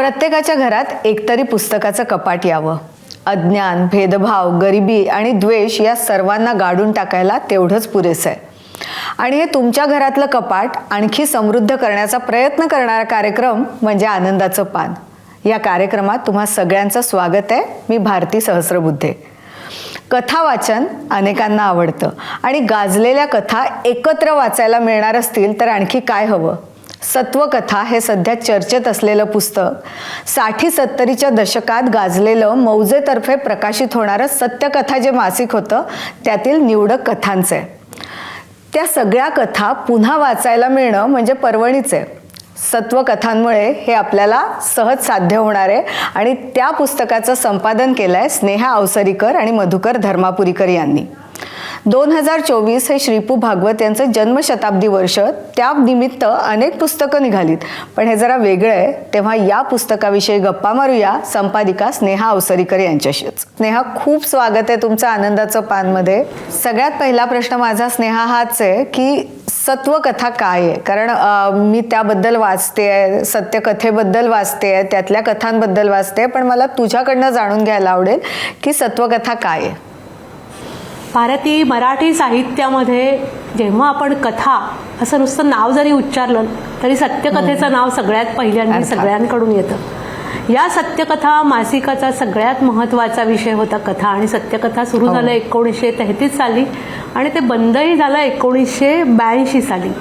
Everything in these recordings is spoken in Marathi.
प्रत्येकाच्या घरात एकतरी पुस्तकाचं कपाट यावं. अज्ञान, भेदभाव, गरिबी आणि द्वेष या सर्वांना गाडून टाकायला तेवढंच पुरेसं आहे. आणि हे तुमच्या घरातलं कपाट आणखी समृद्ध करण्याचा प्रयत्न करणारा कार्यक्रम म्हणजे आनंदाचं पान. या कार्यक्रमात तुम्हा सगळ्यांचं स्वागत आहे. मी भारती सहस्रबुद्धे. कथा वाचन अनेकांना आवडतं आणि गाजलेल्या कथा एकत्र वाचायला मिळणार असतील तर आणखी काय हवं. सत्वकथा हे सध्या चर्चेत असलेलं पुस्तक 60-70च्या दशकात गाजलेलं मौजेतर्फे प्रकाशित होणारं सत्यकथा जे मासिक होतं त्यातील निवडक कथांचे. त्या सगळ्या कथा पुन्हा वाचायला मिळणं म्हणजे पर्वणीच आहे. सत्वकथांमुळे हे आपल्याला सहज साध्य होणार आहे आणि त्या पुस्तकाचं संपादन केलंय स्नेहा अवसरीकर आणि मधुकर धर्मापुरीकर यांनी. 2024 हे श्रीपू भागवत यांचं जन्मशताब्दी वर्ष. त्या निमित्त अनेक पुस्तकं निघालीत, पण हे जरा वेगळं आहे. तेव्हा या पुस्तकाविषयी गप्पा मारूया संपादिका स्नेहा अवसरीकर यांच्याशीच. स्नेहा, खूप स्वागत आहे तुमचं आनंदाचं पानमध्ये. सगळ्यात पहिला प्रश्न माझा स्नेहा हाच आहे की सत्वकथा काय आहे? कारण मी त्याबद्दल वाचते, सत्यकथेबद्दल वाचते, त्यातल्या कथांबद्दल वाचते, पण मला तुझ्याकडनं जाणून घ्यायला आवडेल की सत्वकथा काय आहे. भारतीय मराठी साहित्यामध्ये जेव्हा आपण कथा असं नुसतं नाव जरी उच्चारलं तरी सत्यकथेचं नाव सगळ्यात पहिल्यांदा सगळ्यांकडून येतं. या सत्यकथा मासिकाचा सगळ्यात महत्त्वाचा विषय होता कथा. आणि सत्यकथा सुरू झालं 1933 साली आणि ते बंदही झालं 1982 साली.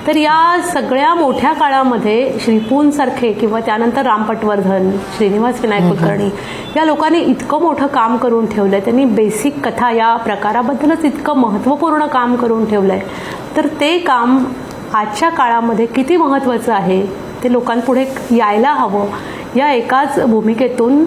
तर या सगळ्या मोठ्या काळामध्ये श्रीपूंसारखे किंवा त्यानंतर राम पटवर्धन, श्रीनिवास विनायक कुलकर्णी या लोकांनी इतकं मोठं काम करून ठेवलं. त्यांनी बेसिक कथा या प्रकाराबद्दलच इतकं महत्त्वपूर्ण काम करून ठेवलं आहे. तर ते काम आजच्या काळामध्ये किती महत्त्वाचं आहे ते लोकांपुढे यायला हवं, या एकाच भूमिकेतून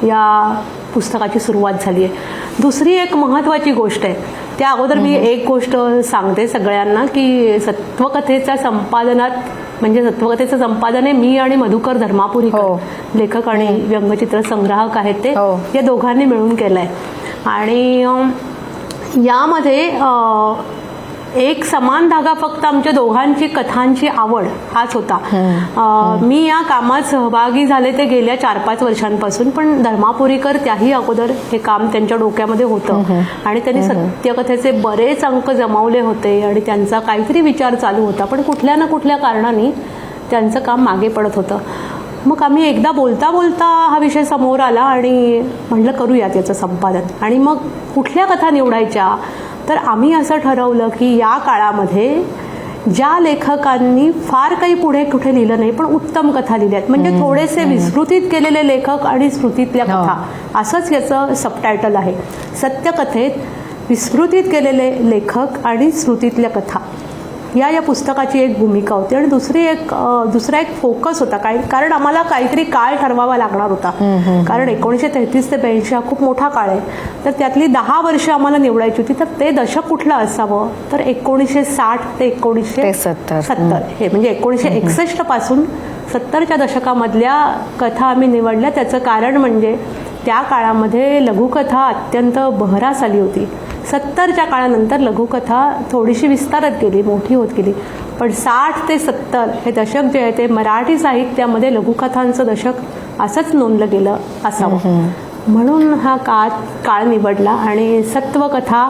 या पुस्तकाची सुरुवात झाली आहे. दुसरी एक महत्त्वाची गोष्ट आहे, त्या अगोदर मी एक गोष्ट सांगते सगळ्यांना की सत्वकथेच्या संपादनात म्हणजे सत्वकथेचं संपादन आहे मी आणि मधुकर धर्मापुरीकर, लेखक आणि व्यंगचित्र संग्राहक आहेत ते, या दोघांनी मिळून केलं आहे. आणि यामध्ये एक समान धागा फक्त आमच्या दोघांची कथांची आवड हाच होता. मी या कामात सहभागी झाले ते गेल्या 4-5 वर्षांपासून, पण धर्मापुरीकर त्याही अगोदर हे काम त्यांच्या डोक्यामध्ये होतं आणि त्यांनी सत्यकथेचे बरेच अंक जमावले होते आणि त्यांचा काहीतरी विचार चालू होता, पण कुठल्या ना कुठल्या कारणाने त्यांचं काम मागे पडत होतं. मग आम्ही एकदा बोलता बोलता हा विषय समोर आला आणि म्हटलं करूयात याचं संपादन. आणि मग कुठल्या कथा निवडायच्या, तर आम्ही असं ठरवलं की या काळामध्ये ज्या लेखकांनी फार काही पुढे कुठे लिहिलं नाही पण उत्तम कथा लिहिल्या आहेत, म्हणजे थोडेसे विस्मृतीत केलेले लेखक आणि स्मृतीतल्या कथा, असंच याचं सबटायटल आहे. सत्यकथेत विस्मृतीत केलेले लेखक आणि स्मृतीतल्या कथा या पुस्तकाची एक भूमिका होती. आणि दुसरा एक फोकस होता कारण आम्हाला काहीतरी काळ ठरवावा लागणार होता. कारण 1933 ते 82 हा खूप मोठा काळ आहे. तर त्यातली 10 वर्ष आम्हाला निवडायची होती. तर ते दशक कुठलं असावं, तर 1960 ते 1970 हे म्हणजे 1961 पासून 70च्या दशकामधल्या कथा आम्ही निवडल्या. त्याचं कारण म्हणजे त्या काळामध्ये लघुकथा अत्यंत बहरास आली होती. 70च्या काळानंतर लघुकथा थोडीशी विस्तारत गेली, मोठी होत गेली, पण 60 ते 70 हे दशक जे आहे ते मराठी साहित्यामध्ये लघुकथांचं दशक असंच नोंदलं गेलं असावं. म्हणून हा काळ निवडला आणि सत्वकथा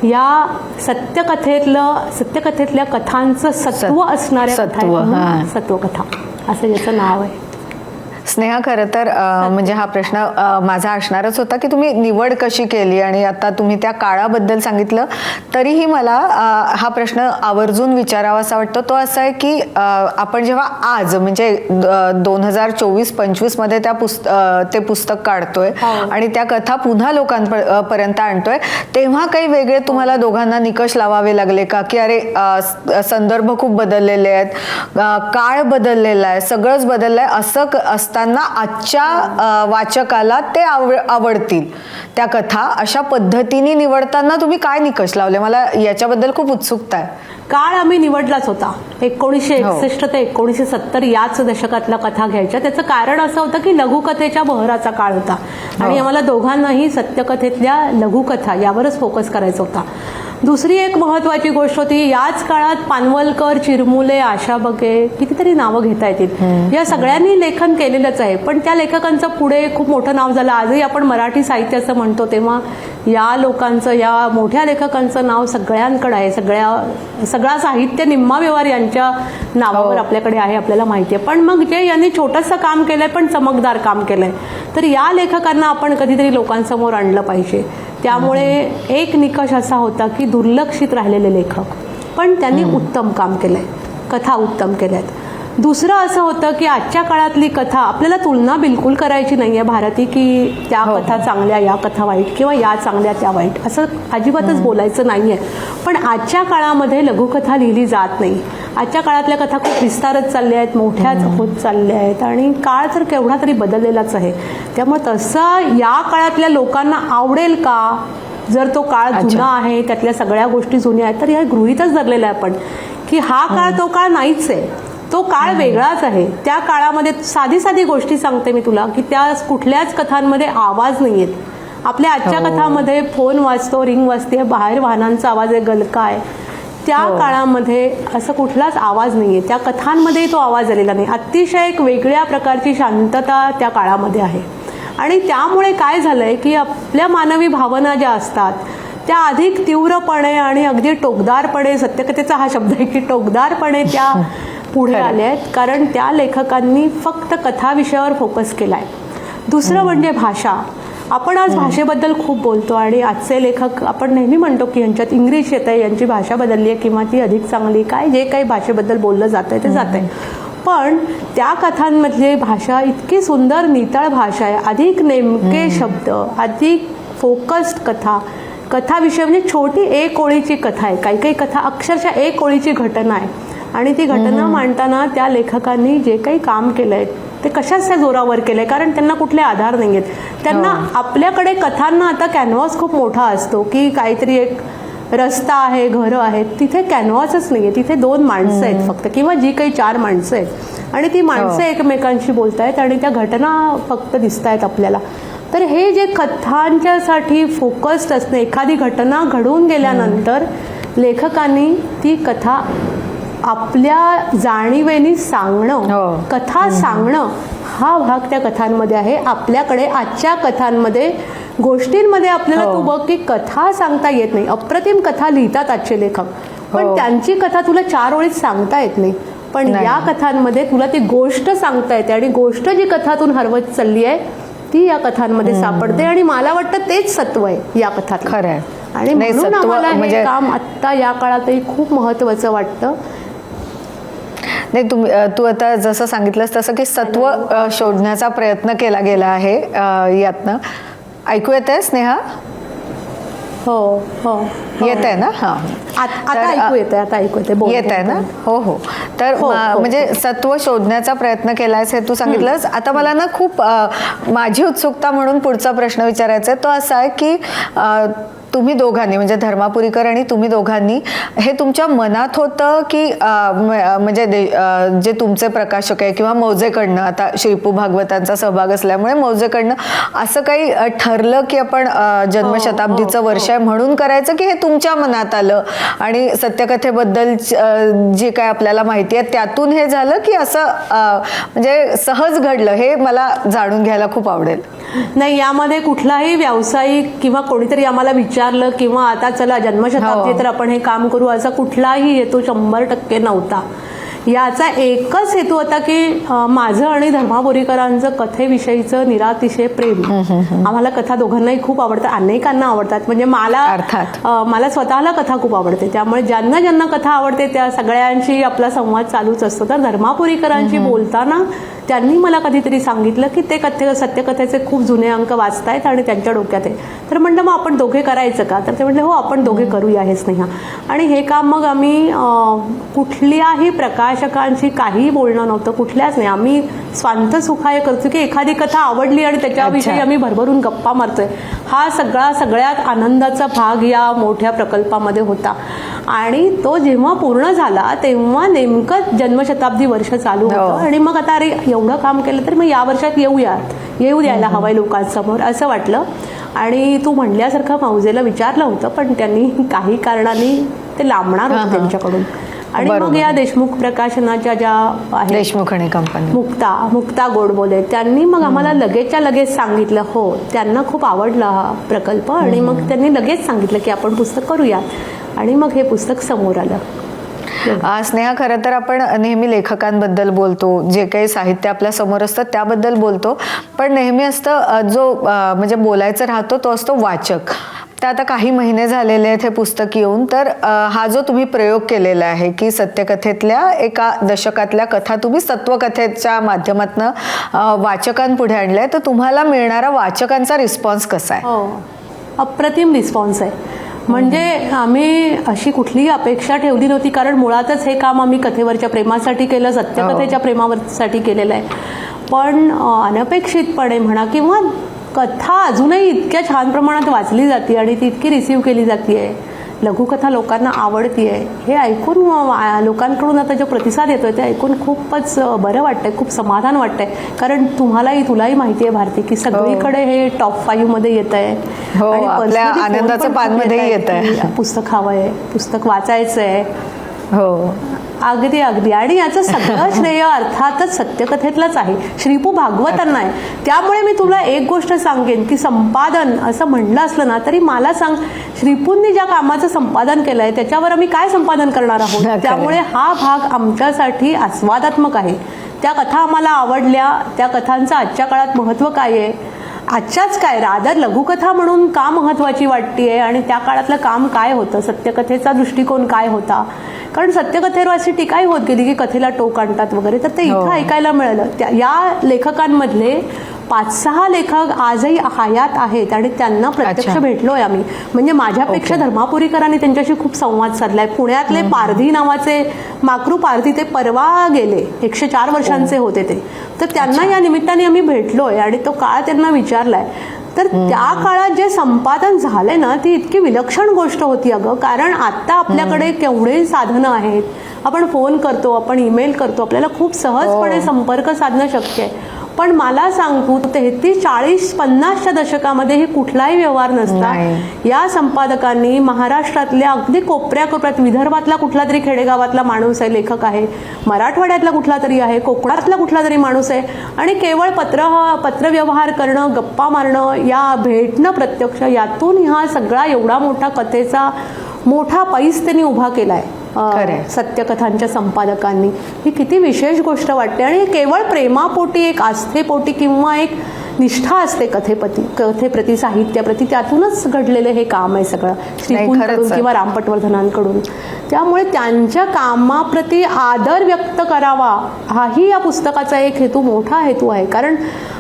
या सत्यकथेतल्या कथांचं सत्व असणाऱ्या कथा सत्वकथा असं याचं नाव आहे. स्नेहा, खरं तर म्हणजे हा प्रश्न माझा असणारच होता की तुम्ही निवड कशी केली. आणि आता तुम्ही त्या काळाबद्दल सांगितलं तरीही मला हा प्रश्न आवर्जून विचारावा असा वाटतो. तो असा आहे की आपण जेव्हा आज म्हणजे 2024-25 मध्ये ते पुस्तक काढतोय आणि त्या कथा पुन्हा लोकांपर्यंत आणतोय, तेव्हा काही वेगळे तुम्हाला दोघांना निकष लावावे लागले का की अरे संदर्भ खूप बदललेले आहेत, काळ बदललेला आहे, सगळंच बदललंय, असं असताना आजच्या वाचकाला ते आवडतील त्या कथा, अशा पद्धतीने निवडताना तुम्ही काय निकष लावले? मला याच्याबद्दल खूप उत्सुकता आहे. काळ आम्ही निवडलाच होता. 1961 ते 1970 याच दशकातला कथा घ्यायच्या. त्याचं कारण असं होतं की लघुकथेच्या बहराचा काळ होता आणि आम्हाला दोघांनाही सत्यकथेतल्या लघुकथा यावरच फोकस करायचा होता. दुसरी एक महत्त्वाची गोष्ट होती, याच काळात पानवलकर, चिरमुले, आशा बगे कितीतरी नावं घेता येतील. या सगळ्यांनी लेखन केलेलंच आहे, पण त्या लेखकांचं पुढे खूप मोठं नाव झालं. आजही आपण मराठी साहित्य असं म्हणतो, तेव्हा या लोकांचं, या मोठ्या लेखकांचं नाव सगळ्यांकडे आहे. सगळा साहित्य निम्मा व्यवहार यांच्या नावावर आपल्याकडे आहे, आपल्याला माहिती आहे. पण मग जे यांनी छोटंसं काम केलंय पण चमकदार काम केलंय, तर या लेखकांना आपण कधीतरी लोकांसमोर आणलं पाहिजे. त्यामुळे एक निकष असा होता की दुर्लक्षित राहिलेले लेखक, पण त्यांनी उत्तम काम केलंय, कथा उत्तम केल्यात. दुसरं असं होतं की आजच्या काळातली कथा आपल्याला तुलना बिलकुल करायची नाही आहे भारती, की त्या कथा चांगल्या, या कथा वाईट, किंवा या चांगल्या त्या वाईट, असं अजिबातच बोलायचं नाही आहे. पण आजच्या काळामध्ये लघुकथा लिहिली जात नाही. आजच्या काळातल्या कथा खूप विस्तारत चालल्या आहेत, मोठ्याच होत चालल्या आहेत, आणि काळ तर केवढा तरी बदललेलाच आहे. त्यामुळे तसं या काळातल्या लोकांना आवडेल का? जर तो काळ जुना आहे, त्यातल्या सगळ्या गोष्टी जुन्या आहेत, तर या गृहीतच धरलेलं आहे आपण की हा काळ तो काळ नाहीच आहे, तो काळ वेगळाच आहे. त्या काळामध्ये साधी साधी गोष्टी सांगते मी तुला, की त्या कुठल्याच कथांमध्ये आवाज नाही आहेत. आपल्या आजच्या कथामध्ये फोन वाजतो, रिंग वाजते, बाहेर वाहनांचा आवाज आहे, गलका आहे. त्या काळामध्ये असं कुठलाच आवाज नाही आहे. त्या कथांमध्ये तो आवाज आलेला नाही. अतिशय एक वेगळ्या प्रकारची शांतता त्या काळामध्ये आहे. आणि त्यामुळे काय झालंय की आपल्या मानवी भावना ज्या असतात त्या अधिक तीव्रपणे आणि अगदी टोकदारपणे, सत्यकथेचा हा शब्द आहे की टोकदारपणे त्या पुढे आले आहेत, कारण त्या लेखकांनी फक्त कथा विषयावर फोकस केलाय. दुसरं म्हणजे भाषा. आपण आज भाषेबद्दल खूप बोलतो आणि आजचे लेखक आपण नेहमी म्हणतो की यांच्यात इंग्लिश येत आहे, यांची भाषा बदलली आहे किंवा ती अधिक चांगली, काय जे काही भाषेबद्दल बोललं जात आहे ते जात आहे. पण त्या कथांमधली भाषा इतकी सुंदर नितळ भाषा आहे, अधिक नेमके शब्द, अधिक फोकस्ड कथा. कथाविषयी म्हणजे छोटी एक ओळीची कथा आहे, काही काही कथा अक्षरशः एक ओळीची घटना आहे, आणि ती घटना मांडताना त्या लेखकांनी जे काही काम केलंय ते कशाच्या जोरावर केलंय, कारण त्यांना कुठले आधार नाही आहेत. त्यांना आपल्याकडे कथांना आता कॅनव्हास खूप मोठा असतो की काहीतरी एक रस्ता आहे, घरं आहेत, तिथे कॅनव्हासच नाही आहे, तिथे 2 माणसं आहेत फक्त, किंवा जी काही 4 माणसं आहेत, आणि ती माणसं एकमेकांशी बोलतायत आणि त्या घटना फक्त दिसत आहेत आपल्याला. तर हे जे कथांच्यासाठी फोकस्ड असणं, एखादी घटना घडून गेल्यानंतर लेखकांनी ती कथा आपल्या जाणीवेनी सांगणं, कथा सांगणं, हा भाग त्या कथांमध्ये आहे. आपल्याकडे आजच्या कथांमध्ये, गोष्टींमध्ये आपल्याला तू बघ की कथा सांगता येत नाही. अप्रतिम कथा लिहितात आजचे लेखक, पण त्यांची कथा तुला 4 ओळीत सांगता येत नाही. पण या कथांमध्ये तुला ती गोष्ट सांगता येते, आणि गोष्ट जी कथातून हरवत चालली आहे ती या कथांमध्ये सापडते. आणि मला वाटतं तेच सत्व आहे या कथात, खरं आहे. आणि म्हणून आम्हाला हे काम आत्ता या काळातही खूप महत्त्वाचं वाटतं. नाही, तू आता जसं सांगितलंस तसं की सत्व शोधण्याचा प्रयत्न केला गेला आहे यातनं. ऐकू येत आहे स्नेहा? हो हो, येत आहे ना? हा, आता ऐकू येत आहे, आता ऐकू येत आहे ना? हो हो. तर म्हणजे सत्व शोधण्याचा प्रयत्न केलायस हे तू सांगितलंस. आता मला ना खूप माझी उत्सुकता म्हणून पुढचा प्रश्न विचारायचा आहे, तो असा आहे की तुम्ही दोघांनी, म्हणजे धर्मापुरीकर आणि तुम्ही दोघांनी, हे तुमच्या मनात होतं की म्हणजे जे तुमचे प्रकाशक आहे किंवा मौजेकडनं, आता श्रीपू भागवतांचा सहभाग असल्यामुळे मौजेकडनं असं काही ठरलं की आपण जन्मशताब्दीचं वर्ष आहे म्हणून करायचं, की हे तुमच्या मनात आलं आणि सत्यकथेबद्दल जी काय आपल्याला माहिती आहे त्यातून हे झालं, की असं म्हणजे सहज घडलं? हे मला जाणून घ्यायला खूप आवडेल. नाही, यामध्ये कुठलाही व्यावसायिक किंवा कोणीतरी आम्हाला विचारलं किंवा आता चला जन्मशताब्दी तर आपण हे काम करू, असा कुठलाही हेतू 100% नव्हता. याचा एकच हेतू होता की माझं आणि धर्मापुरीकरांचं कथेविषयीचं निरातिशय प्रेम. आम्हाला कथा दोघांनाही खूप आवडतात, अनेकांना आवडतात. म्हणजे मला स्वतःला कथा खूप आवडते, त्यामुळे ज्यांना ज्यांना कथा आवडते त्या सगळ्यांशी आपला संवाद चालूच असतो. तर धर्मापुरीकरांशी बोलताना त्यांनी मला कधीतरी सांगितलं की ते सत्यकथेचे खूप जुने अंक वाचतायत आणि त्यांच्या डोक्यात आहे. तर म्हणलं मग आपण दोघे करायचं का? तर ते म्हटलं हो, आपण दोघे करूया हे स्नेहा. आणि हे काम मग आम्ही कुठल्याही प्रकाशकांशी काही बोलणं नव्हतं, कुठल्याच नाही. आम्ही स्वांत सुखाय करतो की एखादी कथा आवडली आणि त्याच्याविषयी आम्ही भरभरून गप्पा मारतोय. हा सगळ्यात आनंदाचा भाग या मोठ्या प्रकल्पामध्ये होता. आणि तो जेव्हा पूर्ण झाला तेव्हा नेमकं जन्मशताब्दी वर्ष चालू होतं. आणि मग आता अरे एवढं काम केलं तर मग या वर्षात येऊ द्यायला हवंय लोकांसमोर असं वाटलं. आणि तू म्हणल्यासारखं मौजेला विचारलं होतं, पण त्यांनी काही कारणाने ते लांबणार होतं त्यांच्याकडून. आणि मग या देशमुख प्रकाशनाच्या ज्या आहेत, देशमुख आणि कंपनी, मुक्ता गोडबोले, त्यांनी मग आम्हाला लगेचच्या लगेच सांगितलं. हो, त्यांना खूप आवडला हा प्रकल्प आणि मग त्यांनी लगेच सांगितलं की आपण पुस्तक करूयात आणि मग हे पुस्तक समोर आलं. स्नेहा, खरं तर आपण नेहमी लेखकांबद्दल बोलतो, जे काही साहित्य आपल्या समोर असतं त्याबद्दल बोलतो, पण नेहमी असतं जो म्हणजे बोलायचं राहतो तो असतो वाचक. तर आता काही महिने झालेले आहेत हे पुस्तक येऊन, तर हा जो तुम्ही प्रयोग केलेला आहे की सत्यकथेतल्या एका दशकातल्या कथा तुम्ही सत्वकथेच्या माध्यमातून वाचकांपुढे आणल्या, तर तुम्हाला मिळणारा वाचकांचा रिस्पॉन्स कसा आहे? हो, अप्रतिम रिस्पॉन्स आहे. म्हणजे आम्ही अशी कुठलीही अपेक्षा ठेवली नव्हती, कारण मुळातच हे काम आम्ही कथेवरच्या प्रेमासाठी केलं, सत्यकथेच्या प्रेमासाठी केलेलं आहे. पण अनपेक्षितपणे म्हणा किंवा कथा अजूनही इतक्या छान प्रमाणात वाचली जाते आणि ती इतकी रिसीव्ह केली जाते, लघुकथा लोकांना आवडतीये, हे ऐकून लोकांकडून आता जो प्रतिसाद येतोय ते ऐकून खूपच बरं वाटतंय, खूप समाधान वाटतंय. कारण तुलाही माहिती आहे भारती की सगळीकडे हे टॉप 5 मध्ये येत आहे आणि आनंदाचं पानमध्येही येत आहे. पुस्तक हवंय, पुस्तक वाचायचंय. हो, अगदी अगदी. आणि याचं सगळं श्रेय अर्थातच सत्यकथेतलंच आहे, श्रीपू भागवतांना आहे. त्यामुळे मी तुला एक गोष्ट सांगेन की संपादन असं म्हणलं असलं ना तरी मला सांग, श्रीपूंनी ज्या कामाचं संपादन केलंय त्याच्यावर आम्ही काय संपादन करणार आहोत. त्यामुळे हा भाग आमच्यासाठी आस्वादात्मक आहे. त्या कथा आम्हाला आवडल्या, त्या कथांचं आजच्या काळात महत्त्व काय आहे, आजच्याच काय रादर लघुकथा म्हणून का महत्त्वाची वाटतेय आणि त्या काळातलं काम काय होतं, सत्यकथेचा दृष्टिकोन काय होता. कारण सत्यकथेवर अशी टीकाही होत गेली की कथेला टोक आणतात वगैरे, तर ते इथं ऐकायला मिळालं. या लेखकांमधले 5-6 लेखक आजही हयात आहेत आणि त्यांना प्रत्यक्ष भेटलोय आम्ही. म्हणजे माझ्यापेक्षा धर्मापुरीकरांनी त्यांच्याशी खूप संवाद साधलाय. पुण्यातले पारधी नावाचे माकरू पारधी, ते परवा गेले, 104 वर्षांचे होते ते, तर त्यांना या निमित्ताने आम्ही भेटलोय आणि तो काळ त्यांना विचारलाय. तर त्या काळात जे संपादन झाले ना ती इतकी विलक्षण गोष्ट होती अगं. कारण आता आपल्याकडे केवढे साधनं आहेत, आपण फोन करतो, आपण ईमेल करतो, आपल्याला खूप सहजपणे संपर्क साधणं शक्य आहे. पण मला सांगू 33, 40, 50च्या दशकामध्ये हे कुठलाही व्यवहार नसता. या संपादकांनी महाराष्ट्रातल्या अगदी कोपऱ्यात, विदर्भातला कुठला तरी खेडेगावातला माणूस आहे, लेखक आहे, मराठवाड्यातला कुठला तरी आहे, कोकणातला कुठला तरी माणूस आहे, आणि केवळ पत्रव्यवहार करणं, गप्पा मारणं, या भेटणं प्रत्यक्ष, यातून हा सगळा एवढा मोठा कथेचा मोठा पैस त्यांनी उभा केलाय सत्यकथांच्या संपादकांनी. ही किती विशेष गोष्ट वाटते. आणि केवळ प्रेमापोटी, एक आस्थेपोटी किंवा एक निष्ठा असते कथेप्रती, साहित्याप्रती, त्यातूनच घडलेलं हे काम आहे सगळं श्रीपूंकडून किंवा राम पटवर्धनांकडून. त्यामुळे त्यांच्या कामाप्रती आदर व्यक्त करावा हाही या पुस्तकाचा एक हेतू, मोठा हेतू आहे. कारण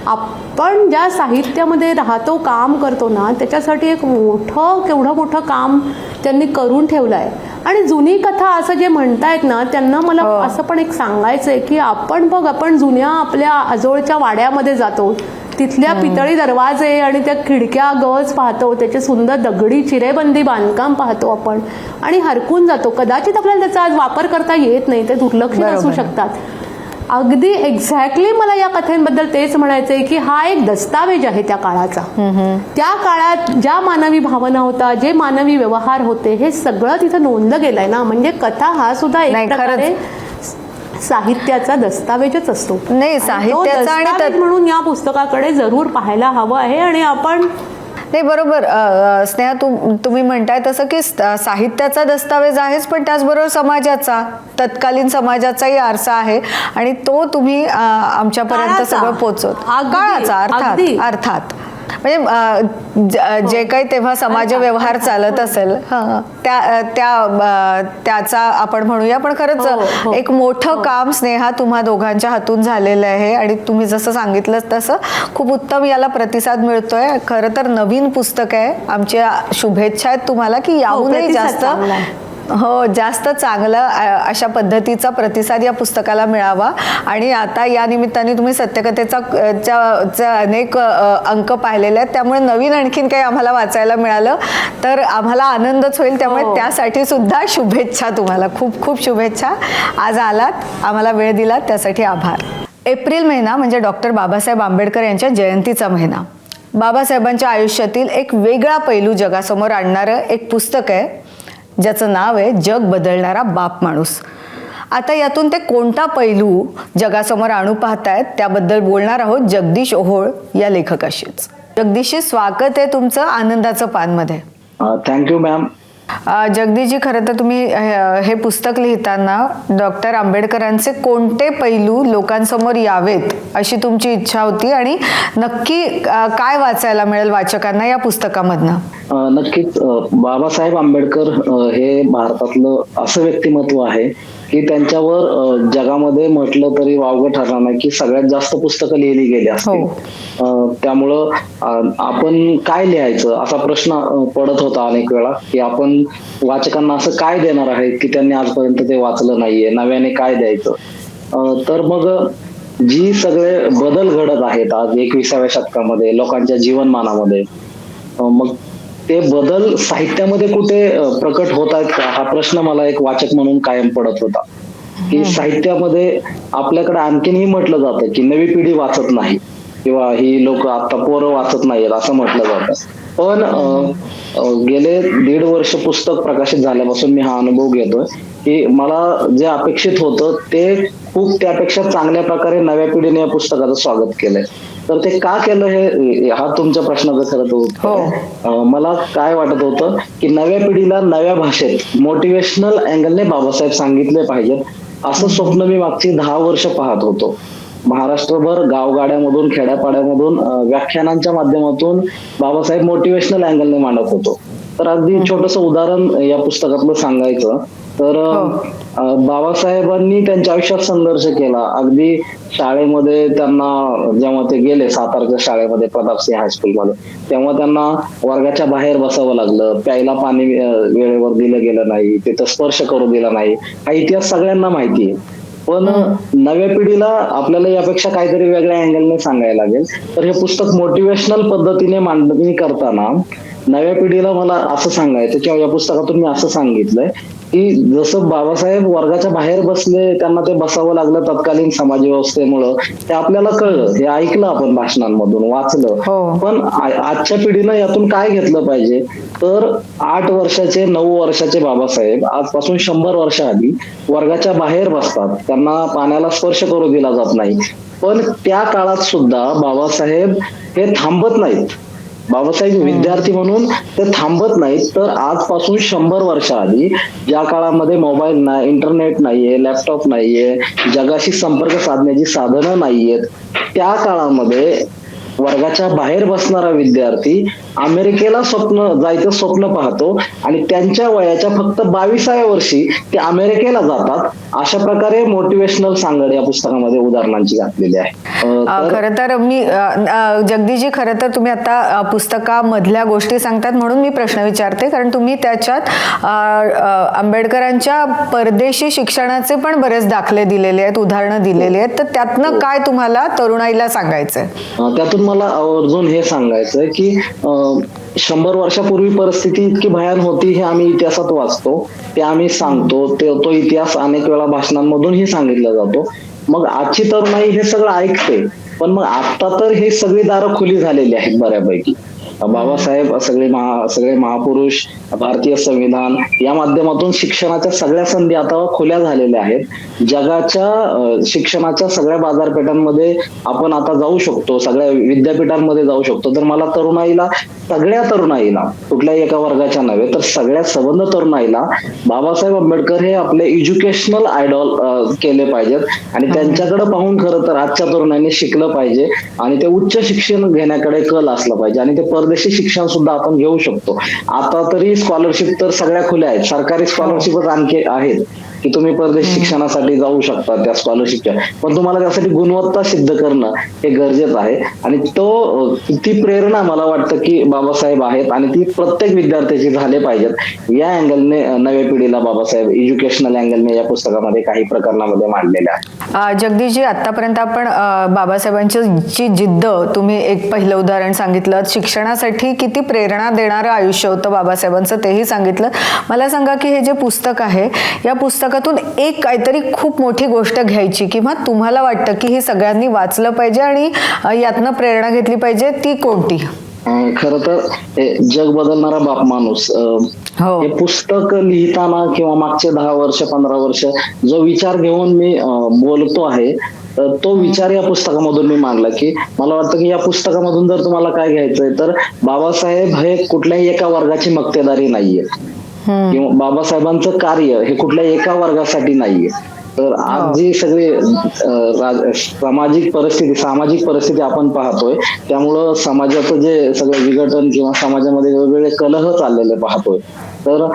आपण ज्या साहित्यामध्ये राहतो, काम करतो ना, त्याच्यासाठी एक केवढं मोठं काम त्यांनी करून ठेवलं आहे. आणि जुनी कथा असं जे म्हणतायत ना, त्यांना मला असं पण एक सांगायचंय की आपण जुन्या आपल्या आजोळच्या वाड्यामध्ये जातो, तिथल्या पितळी दरवाजे आणि त्या खिडक्या गज पाहतो, त्याचे सुंदर दगडी चिरेबंदी बांधकाम पाहतो आपण आणि हरकून जातो. कदाचित आपल्याला त्याचा आज वापर करता येत नाही, ते दुर्लक्षित असू शकतात. अगदी एक्झॅक्टली मला या कथेबद्दल तेच म्हणायचंय की हा एक दस्तावेज आहे त्या काळाचा. त्या काळात ज्या मानवी भावना होता, जे मानवी व्यवहार होते, हे सगळं तिथं नोंदलं गेलंय ना. म्हणजे कथा हा सुद्धा एक प्रकारे साहित्याचा दस्तावेजच असतो. नाही, साहित्याचा आणि म्हणून या पुस्तकाकडे जरूर पाहायला हवं आहे. आणि आपण नाही, बरोबर स्नेहा, तुम्ही म्हणताय तसं की साहित्याचा दस्तावेज आहेच, पण त्याचबरोबर समाजाचा, तत्कालीन समाजाचाही आरसा आहे आणि तो तुम्ही आमच्यापर्यंत सगळं पोहोचवत. काळाचा अर्थात म्हणजे जे काही तेव्हा समाज व्यवहार चालत असेल त्याचा आपण म्हणूया. पण खरंच एक मोठं काम स्नेहा तुम्हा दोघांच्या हातून झालेलं आहे आणि तुम्ही जसं सांगितलं तसं खूप उत्तम याला प्रतिसाद मिळतोय. खरं तर नवीन पुस्तक आहे, आमच्या शुभेच्छा आहेत तुम्हाला की याहूनही जास्त चांगलं अशा पद्धतीचा प्रतिसाद या पुस्तकाला मिळावा. आणि आता या निमित्ताने तुम्ही सत्यकथेचा अनेक अंक पाहिलेले आहेत, त्यामुळे नवीन आणखीन काही आम्हाला वाचायला मिळालं तर आम्हाला आनंदच होईल. त्यामुळे त्यासाठी सुद्धा शुभेच्छा तुम्हाला, खूप खूप शुभेच्छा. आज आलात, आम्हाला वेळ दिलात, त्यासाठी आभार. एप्रिल महिना म्हणजे डॉक्टर बाबासाहेब आंबेडकर यांच्या जयंतीचा महिना. बाबासाहेबांच्या आयुष्यातील एक वेगळा पैलू जगासमोर आणणारं एक पुस्तक आहे, ज्याचं नाव आहे जग बदलणारा बाप माणूस. आता यातून ते कोणता पैलू जगासमोर आणू पाहतायत त्याबद्दल बोलणार आहोत जगदीश ओहोळ या लेखकाशीच. जगदीशजी, स्वागत आहे तुमचं आनंदाचं पानमध्ये. Thank you ma'am. जगदीशजी, खरं तर तुम्ही हे पुस्तक लिहिताना डॉक्टर आंबेडकरांचे कोणते पैलू लोकांसमोर यावेत अशी तुमची इच्छा होती, आणि नक्की काय वाचायला मिळेल वाचकांना या पुस्तकामधनं? नक्कीच. बाबासाहेब आंबेडकर हे भारतातलं असं व्यक्तिमत्व आहे की त्यांच्यावर जगामध्ये म्हटलं तरी वावगं ठरणार नाही की सगळ्यात जास्त पुस्तकं लिहिली गेली असतील. त्यामुळं आपण काय लिहायचं असा प्रश्न पडत होता अनेक वेळा, की आपण वाचकांना असं काय देणार आहे की त्यांनी आजपर्यंत ते वाचलं नाहीये, नव्याने काय द्यायचं. तर मग जी सगळे बदल घडत आहेत आज 21व्या शतकामध्ये लोकांच्या जीवनमानामध्ये, मग ते बदल साहित्यामध्ये कुठे प्रकट होत आहेत का, हा प्रश्न मला एक वाचक म्हणून कायम पडत होता. की साहित्यामध्ये आपल्याकडे आणखीनही म्हटलं जातं की नवी पिढी वाचत नाही किंवा ही लोक आता पोरं वाचत नाहीत असं म्हटलं जातं. पण गेले 1.5 वर्ष पुस्तक प्रकाशित झाल्यापासून मी हा अनुभव घेतोय की मला जे अपेक्षित होतं ते खूप त्यापेक्षा चांगल्या प्रकारे नव्या पिढीने या पुस्तकाचं स्वागत केलंय. तर ते का केलं हे हा तुमच्या प्रश्नाचं खरं होतं. मला काय वाटत होतं की नव्या पिढीला नव्या भाषेत मोटिवेशनल अँगलने बाबासाहेब सांगितले पाहिजेत असं स्वप्न मी मागची 10 वर्ष पाहत होतो. महाराष्ट्रभर गावगाड्यामधून खेड्यापाड्यामधून व्याख्यानांच्या माध्यमातून बाबासाहेब मोटिवेशनल अँगलने मांडत होतो. तर अगदी छोटंसं उदाहरण या पुस्तकातलं सांगायचं तर बाबासाहेबांनी त्यांच्या आयुष्यात संघर्ष केला. अगदी शाळेमध्ये त्यांना जेव्हा ते गेले सातारच्या शाळेमध्ये प्रतापसिंह हायस्कूलमध्ये, तेव्हा त्यांना वर्गाच्या बाहेर बसावं लागलं, प्यायला पाणी वेळेवर दिलं गेलं नाही, तिथं स्पर्श करू दिला नाही. हा इतिहास सगळ्यांना माहिती आहे. पण नव्या पिढीला आपल्याला यापेक्षा काहीतरी वेगळ्या अँगलने सांगायला लागेल. तर हे पुस्तक मोटिवेशनल पद्धतीने मांडणी करताना नव्या पिढीला मला असं सांगायचं किंवा या पुस्तकातून मी असं सांगितलंय की जसं बाबासाहेब वर्गाच्या बाहेर बसले, त्यांना ते बसावं लागलं तत्कालीन समाज व्यवस्थेमुळं, ते आपल्याला कळलं, हे ऐकलं आपण भाषणांमधून, वाचलं. पण आजच्या पिढीनं यातून काय घेतलं पाहिजे तर 8 वर्षाचे 9 वर्षाचे बाबासाहेब आजपासून 100 वर्ष आधी वर्गाच्या बाहेर बसतात, त्यांना पाण्याला स्पर्श करू दिला जात नाही. पण त्या काळात सुद्धा बाबासाहेब हे थांबत नाहीत. बाबासाहेब विद्यार्थी म्हणून ते थांबत नाहीत. तर आजपासून 100 वर्ष आधी ज्या काळामध्ये मोबाईल नाही, इंटरनेट नाहीये, लॅपटॉप नाहीये, जगाशी संपर्क साधण्याची साधनं नाहीयेत, त्या काळामध्ये वर्गाच्या बाहेर बसणारा विद्यार्थी अमेरिकेला जायचं स्वप्न पाहतो आणि त्यांच्या वयाच्या फक्त 22व्या वर्षी ते अमेरिकेला जातात. अशा प्रकारे मोटिवेशनल सांगड या पुस्तकामध्ये उदाहरणांची घातलेली आहे. खरं तर मी जगदीशजी, खरं तर तुम्ही आता पुस्तकामधल्या गोष्टी सांगतात म्हणून मी प्रश्न विचारते, कारण तुम्ही त्याच्यात आंबेडकरांच्या परदेशी शिक्षणाचे पण बरेच दाखले दिलेले आहेत, उदाहरणं दिलेली आहेत. तर त्यातनं काय तुम्हाला तरुणाईला सांगायचंय? त्यातून मला आवर्जून हे सांगायचंय की 100 वर्षापूर्वी परिस्थिती इतकी भयान होती हे आम्ही इतिहासात वाचतो, ते आम्ही सांगतो, तो इतिहास अनेक वेळा भाषणांमधूनही सांगितला जातो. मग आजची तरुणाई हे सगळं ऐकते, पण मग आता तर हे सगळी दारं खुली झालेली आहेत बऱ्यापैकी. बाबासाहेब सगळे महापुरुष, भारतीय संविधान या माध्यमातून शिक्षणाच्या सगळ्या संधी आता खुल्या झालेल्या आहेत. जगाच्या शिक्षणाच्या सगळ्या बाजारपेठांमध्ये आपण आता जाऊ शकतो, सगळ्या विद्यापीठांमध्ये जाऊ शकतो. तर मला सगळ्या तरुणाईला, कुठल्याही एका वर्गाच्या नव्हे तर सगळ्या सबंध तरुणाईला बाबासाहेब आंबेडकर हे आपले एज्युकेशनल आयडॉल केले पाहिजेत आणि त्यांच्याकडे पाहून खरं तर आजच्या तरुणाईने शिकलं पाहिजे आणि ते उच्च शिक्षण घेण्याकडे कल असला पाहिजे. आणि ते परदेशी शिक्षण सुद्धा आपण घेऊ शकतो. आता तरी स्कॉलरशिप तर सगळ्या खुल्या आहेत, सरकारी स्कॉलरशिपच आणखी आहेत की तुम्ही परदेशी शिक्षणासाठी जाऊ शकता त्या स्कॉलरशिपच्या, पण तुम्हाला त्यासाठी गुणवत्ता सिद्ध करणं हे गरजेचं आहे. आणि ती प्रेरणा मला वाटतं की बाबासाहेब आहेत आणि ती प्रत्येक विद्यार्थ्याची झाले पाहिजेत. या अँगलने नव्या पिढीला बाबासाहेब एज्युकेशनल अँगलने या पुस्तकामध्ये काही प्रकरणामध्ये मांडलेल्या आहे. जगदीशजी, आतापर्यंत आपण बाबासाहेबांची जिद्द, तुम्ही एक पहिलं उदाहरण सांगितलं, शिक्षणासाठी किती प्रेरणा देणारं आयुष्य होतं बाबासाहेबांचं तेही सांगितलं. मला सांगा की हे जे पुस्तक आहे, या पुस्तकात पुस्तकातून एक काहीतरी खूप मोठी गोष्ट घ्यायची किंवा तुम्हाला वाटतं की ही सगळ्यांनी वाचलं पाहिजे आणि यातनं प्रेरणा घेतली पाहिजे, ती कोणती? खरं तर जग बदलणारा बाप माणूस हो. हे पुस्तक लिहिताना किंवा मागचे 10 वर्ष 15 वर्ष जो विचार घेऊन मी बोलतो आहे, तो विचार या पुस्तकामधून मी मांडला की मला वाटतं की या पुस्तकामधून जर तुम्हाला काय घ्यायचंय तर बाबासाहेब हे कुठल्याही एका वर्गाची मक्तेदारी नाहीये किंवा बाबासाहेबांचं कार्य हे कुठल्याही एका वर्गासाठी नाहीये. तर आज जी सगळी सामाजिक परिस्थिती आपण पाहतोय, त्यामुळं समाजाचं जे सगळं विघटन किंवा समाजामध्ये वेगवेगळे कलह चाललेले पाहतोय. तर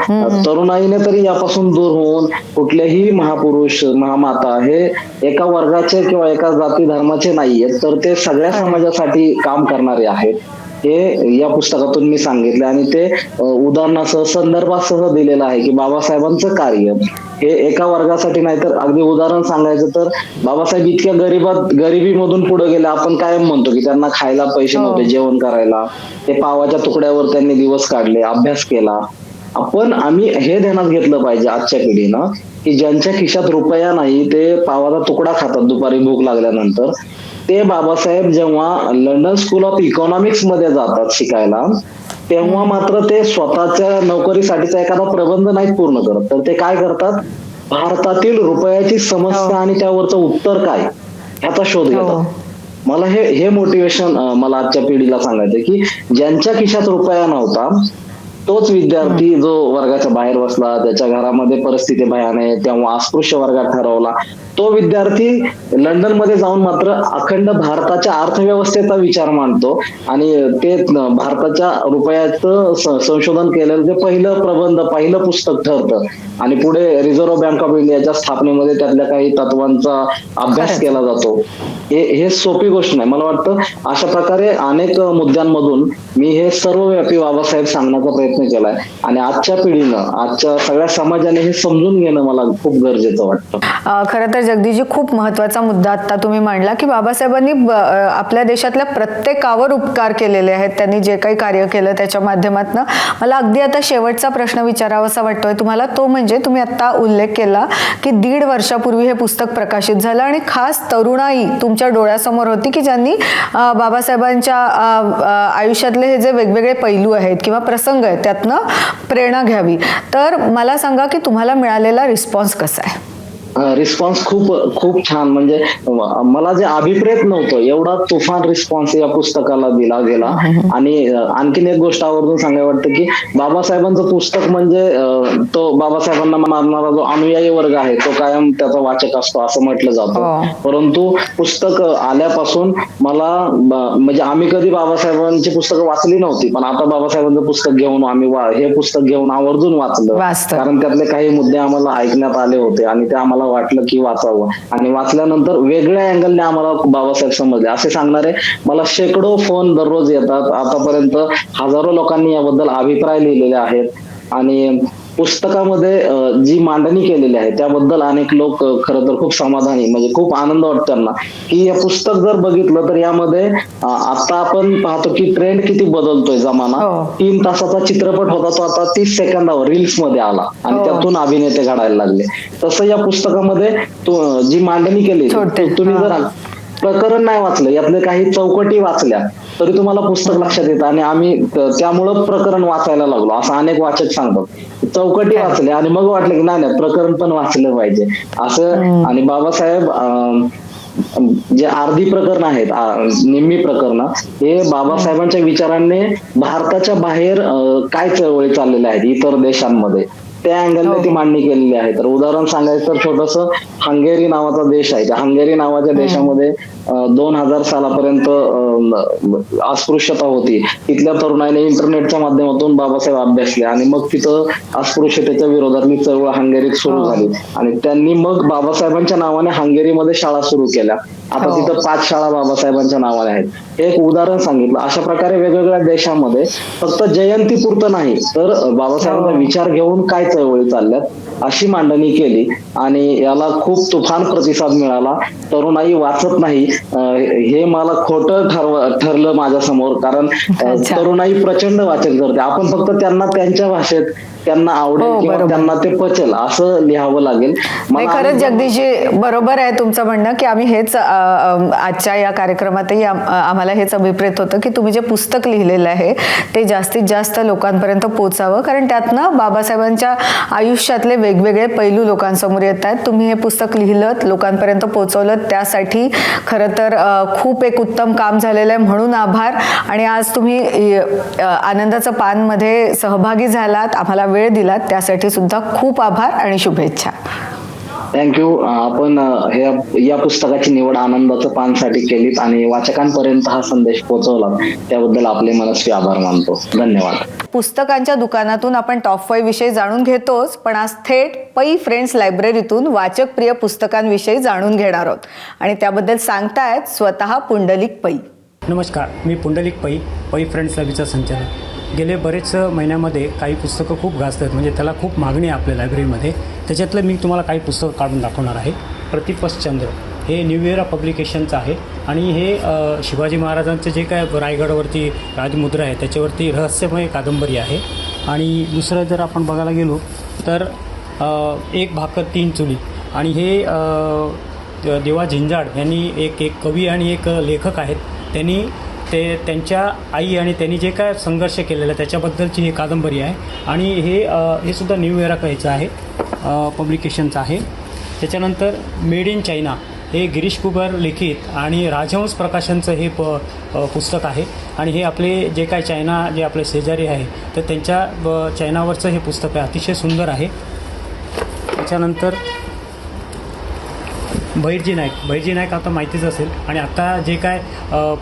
तरुणाईने तरी यापासून दूर होऊन कुठलेही महापुरुष महामाता हे एका वर्गाचे किंवा एका जाती धर्माचे नाहीयेत, तर ते सगळ्या समाजासाठी काम करणारे आहेत. हे या पुस्तकातून मी सांगितले आणि ते उदाहरणासह संदर्भासह दिलेलं आहे की बाबासाहेबांचं कार्य हे एका वर्गासाठी नाही. तर अगदी उदाहरण सांगायचं तर बाबासाहेब इतक्या गरिबीमधून पुढे गेले. आपण कायम म्हणतो की त्यांना खायला पैसे नव्हते, जेवण करायला, ते पावाच्या तुकड्यावर त्यांनी दिवस काढले, अभ्यास केला. आम्ही हे ध्यानात घेतलं पाहिजे आजच्या पिढीनं की ज्यांच्या खिशात रुपया नाही ते पावाचा तुकडा खातात दुपारी भूक लागल्यानंतर, ते बाबासाहेब जेव्हा लंडन स्कूल ऑफ इकॉनॉमिक्स मध्ये जातात शिकायला, तेव्हा मात्र ते स्वतःच्या नोकरीसाठीचा एखादा प्रबंध नाही पूर्ण करत, तर ते काय करतात, भारतातील रुपयाची समस्या आणि त्यावरचं उत्तर काय ह्याचा शोध घेतात. मला हे मोटिवेशन मला आजच्या पिढीला सांगायचं की ज्यांच्या खिशात रुपया नव्हता तोच विद्यार्थी जो वर्गाच्या बाहेर बसला, त्याच्या घरामध्ये परिस्थिती भयान आहे, तेव्हा अस्पृश्य वर्गात ठरवला, तो विद्यार्थी लंडन मध्ये जाऊन मात्र अखंड भारताच्या अर्थव्यवस्थेचा विचार मांडतो आणि ते भारताच्या रुपयाचं संशोधन केलेलं ते पहिलं पुस्तक ठरतं आणि पुढे रिझर्व्ह बँक ऑफ इंडियाच्या स्थापनेमध्ये त्यातल्या काही तत्वांचा अभ्यास केला जातो. हे सोपी गोष्ट नाही. मला वाटतं अशा प्रकारे अनेक मुद्द्यांमधून मी हे सर्वव्यापी बाबासाहेब सांगण्याचा प्रयत्न केलाय आणि आजच्या पिढीनं, आजच्या सगळ्या समाजाने हे समजून घेणं मला खूप गरजेचं वाटतं. खरं तर जगदीशजी, खूप महत्वाचा मुद्दा आता तुम्ही मांडला की बाबासाहेबांनी आपल्या देशातल्या प्रत्येकावर उपकार केलेले आहेत. त्यांनी जे काही कार्य केलं त्याच्या माध्यमातून मला अगदी आता शेवटचा प्रश्न विचारावासा वाटतोय तुम्हाला, तो म्हणजे तुम्ही आता उल्लेख केला की 1.5 वर्षापूर्वी हे पुस्तक प्रकाशित झालं आणि खास तरुणाई तुमच्या डोळ्यासमोर होती की ज्यांनी बाबासाहेबांच्या आयुष्यातले हे जे वेगवेगळे पैलू आहेत किंवा प्रसंग आहेत त्यातनं प्रेरणा घ्यावी. तर मला सांगा की तुम्हाला मिळालेला रिस्पॉन्स कसा आहे? रिस्पॉन्स खूप छान. म्हणजे मला जे अभिप्रेत नव्हतं एवढा तुफान रिस्पॉन्स या पुस्तकाला दिला गेला. आणि आणखीन एक गोष्ट आवर्जून सांगायला वाटतं की बाबासाहेबांचं पुस्तक म्हणजे तो बाबासाहेबांना मानणारा जो अनुयायी वर्ग आहे तो कायम त्याचा वाचक असतो असं म्हटलं जातं, परंतु पुस्तक आल्यापासून मला म्हणजे आम्ही कधी बाबासाहेबांची पुस्तकं वाचली नव्हती, पण आता बाबासाहेबांचं पुस्तक घेऊन आम्ही हे पुस्तक घेऊन आवर्जून वाचलं, कारण त्यातले काही मुद्दे आम्हाला ऐकण्यात आले होते आणि ते आम्हाला वाटलं की वाचावं. आणि वाचल्यानंतर वेगळ्या अँगलने आम्हाला बाबासाहेब समजले. असे सांगणारे मला शेकडो फोन दररोज येतात. आतापर्यंत हजारो लोकांनी याबद्दल अभिप्राय लिहिलेले आहेत आणि पुस्तकामध्ये जी मांडणी केलेली आहे त्याबद्दल अनेक लोक खरं तर खूप समाधानी, म्हणजे खूप आनंद वाटतो त्यांना की हे पुस्तक जर बघितलं तर यामध्ये आता आपण पाहतो की ट्रेंड किती बदलतोय जमाना. 3 तासाचा चित्रपट होता तो आता 30 सेकंदावर रील्स मध्ये आला आणि त्यातून अभिनेते घडायला लागले. तसं या पुस्तकामध्ये जी मांडणी केली, तुम्ही जर प्रकरण नाही वाचलं, यातले काही चौकटी वाचल्या तरी तुम्हाला पुस्तक लक्षात येतं. आणि आम्ही त्यामुळं प्रकरण वाचायला लागलो असं अनेक वाचक सांगतात. चौकटी वाचल्या आणि मग वाटलं की नाही प्रकरण पण वाचलं पाहिजे असं. आणि बाबासाहेब जे अर्धी प्रकरण आहेत, निम्मी प्रकरण, हे बाबासाहेबांच्या विचारांनी भारताच्या बाहेर काय चळवळी चाललेल्या आहेत इतर देशांमध्ये त्या अँगलने ती मांडणी केलेली आहे. तर उदाहरण सांगायचं तर छोटस हंगेरी नावाचा देश आहे, त्या हंगेरी नावाच्या देशामध्ये 2000 सालापर्यंत अस्पृश्यता होती. तिथल्या तरुणाईने इंटरनेटच्या माध्यमातून बाबासाहेब अभ्यासले आणि मग तिथं अस्पृश्यतेच्या विरोधातली चळवळ हंगेरीत सुरू झाली आणि त्यांनी मग बाबासाहेबांच्या नावाने हंगेरीमध्ये शाळा सुरू केल्या. आता तिथं 5 शाळा बाबासाहेबांच्या नावाने आहेत. हे एक उदाहरण सांगितलं. अशा प्रकारे वेगवेगळ्या देशामध्ये फक्त जयंतीपुरतं नाही तर बाबासाहेबांचा विचार घेऊन काय चळवळी चालल्यात अशी मांडणी केली आणि याला खूप खूप तुफान प्रतिसाद मिळाला. तरुणाई वाचत नाही हे मला खोटं ठरलं माझ्या समोर, कारण अच्छा. तरुणाई प्रचंड वाचन करते. आपण फक्त त्यांना त्यांच्या भाषेत त्यांना आवडेल हो, किंवा बरोबर. त्यांना ते पचेल असं लिहावं लागेल. नाही, खरंच जगदीशजी बरोबर आहे तुमचं म्हणणं, की आम्ही हेच आजच्या या कार्यक्रमातही आम्हाला हेच अभिप्रेत होतं की तुम्ही जे पुस्तक लिहिलेलं आहे ते जास्तीत जास्त लोकांपर्यंत पोचावं, कारण त्यातनं बाबासाहेबांच्या आयुष्यातले वेगवेगळे पैलू लोकांसमोर येत आहेत. तुम्ही हे पुस्तक लिहिलं, लोकांपर्यंत पोचवलं, त्यासाठी खरं तर खूप एक उत्तम काम झालेलं आहे, म्हणून आभार. आणि आज तुम्ही आनंदाचं पानमध्ये सहभागी झालात, आम्हाला वेळ दिलात, त्यासाठी सुद्धा खूप आभार आणि शुभेच्छा. थँक्यू. आपण या पुस्तकाची निवड आनंदाचं पानसाठी केलीत आणि वाचकांपर्यंत हा संदेश पोहोचवला, त्याबद्दल आपले मनस्वी आभार मानतो. धन्यवाद. पुस्तकांच्या दुकानातून आपण टॉप 5 विषयी जाणून घेतोच, पण आज थेट पै फ्रेंड्स लायब्ररीतून वाचकप्रिय पुस्तकांविषयी जाणून घेणार आहोत आणि त्याबद्दल सांगतायत स्वतः पुंडलिक पै. नमस्कार, मी पुंडलिक पै, पै फ्रेंड्स लायब्ररीचा संचालक. गेले बरेच महिन्यामध्ये काही पुस्तकं खूप गाजतात, म्हणजे त्याला खूप मागणी आहे आपल्या लायब्ररीमध्ये. त्याच्यातलं मी तुम्हाला काही पुस्तकं काढून दाखवणार आहे. प्रतिपश्चंद्र हे न्यू इरा पब्लिकेशनचं आहे आणि हे शिवाजी महाराजांचं जे काय रायगडावरती राजमुद्रा आहे त्याच्यावरती रहस्यमय कादंबरी आहे. आणि दुसरं जर आपण बघायला गेलो तर एक भाकर तीन चुली, आणि हे देवा झिंजाड यांनी एक कवी आणि एक लेखक आहेत. त्यांनी त्यांच्या आई आणि त्यांनी जे काय संघर्ष केलेला आहे त्याच्याबद्दलची ही कादंबरी आहे. आणि हे सुद्धा न्यू इरा याचं आहे, पब्लिकेशनचं आहे. त्याच्यानंतर मेड इन चायना हे गिरीश कुबर लिखित आणि राजहंस प्रकाशनचं हे पुस्तक आहे. आणि हे आपले जे काय चायना जे आपले शेजारी आहे तर त्यांच्या चायनावरचं हे पुस्तक आहे, अतिशय सुंदर आहे. त्याच्यानंतर भैरजी नाईक आता माहितीच असेल. आणि आता जे काय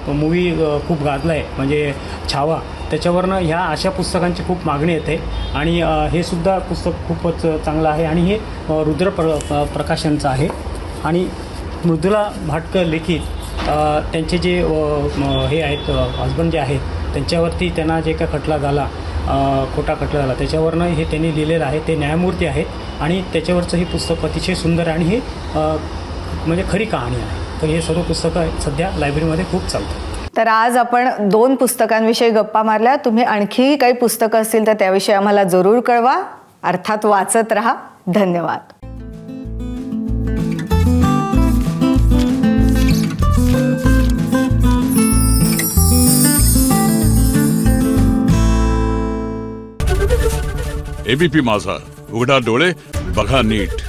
मूवी खूप गाजला आहे म्हणजे छावा, त्याच्यावरनं ह्या अशा पुस्तकांची खूप मागणी येते. आणि हे सुद्धा पुस्तक खूपच चांगलं आहे आणि हे रुद्र प्रकाशनचं आहे. आणि मृदुला भाटकर लिखित त्यांचे जे हे आहेत हजबंड जे आहेत त्यांच्यावरती त्यांना जे काय खटला झाला, खोटा खटला झाला, त्याच्यावरनं हे त्यांनी लिहिलेलं आहे. ते न्यायमूर्ती आहेत आणि त्याच्यावरचं हे पुस्तक अतिशय सुंदर आहे आणि हे म्हणजे खरी कहाणी आहे. तर हे सर्व पुस्तकं सध्या लायब्ररीमध्ये खूप चालतात. तर आज आपण 2 पुस्तकांविषयी गप्पा मारल्या. तुम्ही आणखी काही पुस्तकं असतील तर त्याविषयी आम्हाला जरूर कळवा. अर्थात वाचत राहा. धन्यवाद. एबीपी माझा, उघडा डोळे बघा नीट.